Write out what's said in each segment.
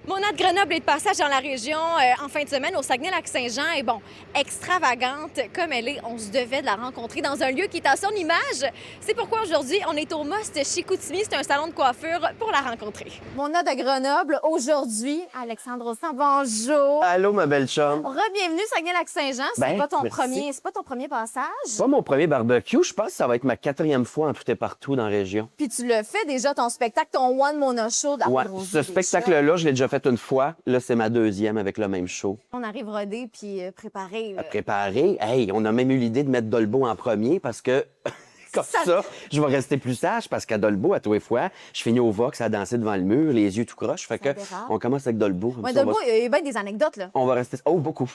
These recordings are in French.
Mona de Grenoble est de passage dans la région en fin de semaine au Saguenay-Lac-Saint-Jean. Et bon, extravagante comme elle est, on se devait de la rencontrer dans un lieu qui est à son image. C'est pourquoi aujourd'hui, on est au Most Chicoutimi. C'est un salon de coiffure pour la rencontrer. Mona de Grenoble, aujourd'hui, Alexandre Ossan, bonjour. Allô, ma belle chum. Re-bienvenue Saguenay-Lac-Saint-Jean. C'est Ben, pas ton merci. premier passage. C'est pas mon premier barbecue. Je pense que ça va être ma 4e fois en tout et partout dans la région. Puis tu le fais déjà, ton spectacle, ton One Mona Show. Ouais, ce spectacle-là, je l'ai déjà fait une fois. Là, c'est ma 2e avec le même show. On arrive rodé puis préparé. À préparer. Hey, on a même eu l'idée de mettre Dolbeau en premier parce que... Comme ça, je vais rester plus sage parce qu'à Dolbeau, à tous les fois, je finis au Vox à danser devant le mur, les yeux tout croche. Fait que on commence avec Dolbeau. Ouais, Dolbeau, il y a bien des anecdotes, là. On va rester... Oh, beaucoup.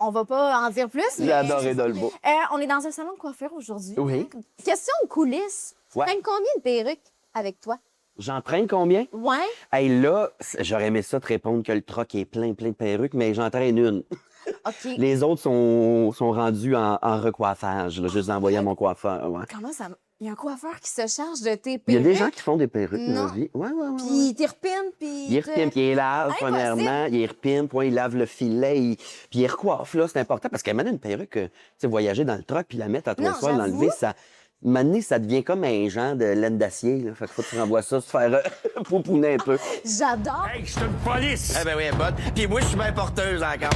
On va pas en dire plus, mais... J'ai adoré Dolbeau. On est dans un salon de coiffure aujourd'hui. Oui. Question de coulisses. Tu Ouais. traînes combien de perruques avec toi? J'entraîne combien? Ouais. Hey, là, j'aurais aimé ça te répondre que le troc est plein de perruques, mais j'entraîne une. OK. Les autres sont rendus en recoiffage. Là. Je les ai envoyés à mon coiffeur. Ouais. Comment ça... Il y a un coiffeur qui se charge de tes perruques. Il y a des gens qui font des perruques dans Non. la vie. Ouais. Puis il t'y repine, puis... Ils repiment, puis ils lavent, Impossible. premièrement. Ils repiment, puis ils lavent le filet. Puis ils recoiffent, là. C'est important parce qu'à maintenant, une perruque, tu sais, voyager dans le truck puis la mettre à toi Non, le soir, j'avoue. l'enlever, ça... Maintenant, ça devient comme un genre de laine d'acier. Là. Fait qu'il faut que tu renvoies ça, se faire pouponner un peu. J'adore. Hey, je suis une police! Eh ben oui, elle est bonne. Puis moi, je suis bien porteuse encore.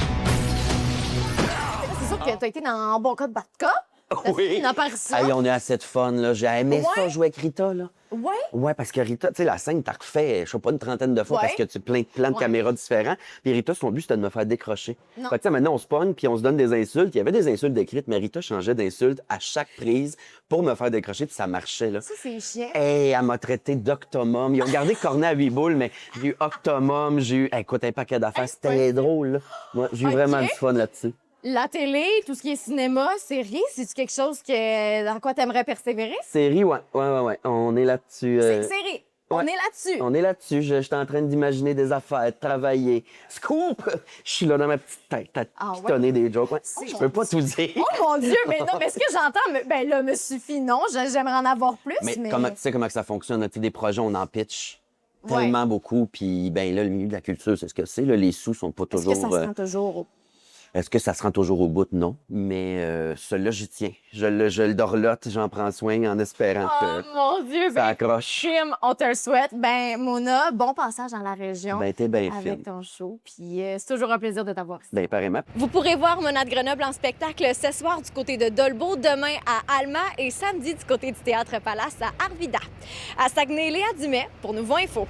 C'est sûr que t'as été dans un bon cas de Batka. T'as fait une apparition. Hey, on a assez de fun, là. J'ai aimé ça Ouais. jouer avec Rita, là. Ouais. Ouais, parce que Rita, tu sais, la scène, t'as refait, je sais pas, une trentaine de fois Ouais. parce que tu plein de Ouais. caméras différents. Puis Rita, son but, c'était de me faire décrocher. Non. Fait que, tu sais, maintenant, on se pogne, puis on se donne des insultes. Il y avait des insultes écrites, mais Rita changeait d'insultes à chaque prise pour me faire décrocher, puis ça marchait, là. Ça, c'est chiant. Hey, elle m'a traité d'octomum. Ils ont gardé Cornet à 8 boules, mais j'ai eu octomum, j'ai eu, hey, écoute, un paquet d'affaires. C'était drôle, là. Moi, j'ai eu Ok. vraiment du fun là-dessus. La télé, tout ce qui est cinéma, série, c'est-tu quelque chose dans quoi t'aimerais persévérer? Série, ouais. On est là-dessus. Série. On ouais. est là-dessus. On est là-dessus. Je suis en train d'imaginer des affaires, de travailler. Scoop! Je suis là dans ma petite tête à Ah ouais? pitonner des jokes. Ouais. Oh Je mon peux pas Dieu. tout dire. Oh mon Dieu, mais non, mais ce que j'entends, ben là, me suffit, non. J'aimerais en avoir plus, mais... Mais tu sais comment que ça fonctionne? Tu sais, des projets, on en pitch Ouais. tellement beaucoup. Puis, ben là, le milieu de la culture, c'est ce que c'est. Là, les sous sont pas Est-ce toujours... que ça se rend toujours au... Est-ce que ça se rend toujours au bout? Non. Mais celui-là, j'y tiens. Je le dorlote, j'en prends soin en espérant Oh que mon Dieu, ça ben, accroche. crime, on te le souhaite. Ben, Mona, bon passage dans la région Ben, t'es bien avec fine. ton show. Puis c'est toujours un plaisir de t'avoir ici. Ben, pareillement. Vous pourrez voir Mona de Grenoble en spectacle ce soir du côté de Dolbeau, demain à Alma et samedi du côté du Théâtre Palace à Arvida. À Saguenay, Léa Dumais pour Nouveau Info.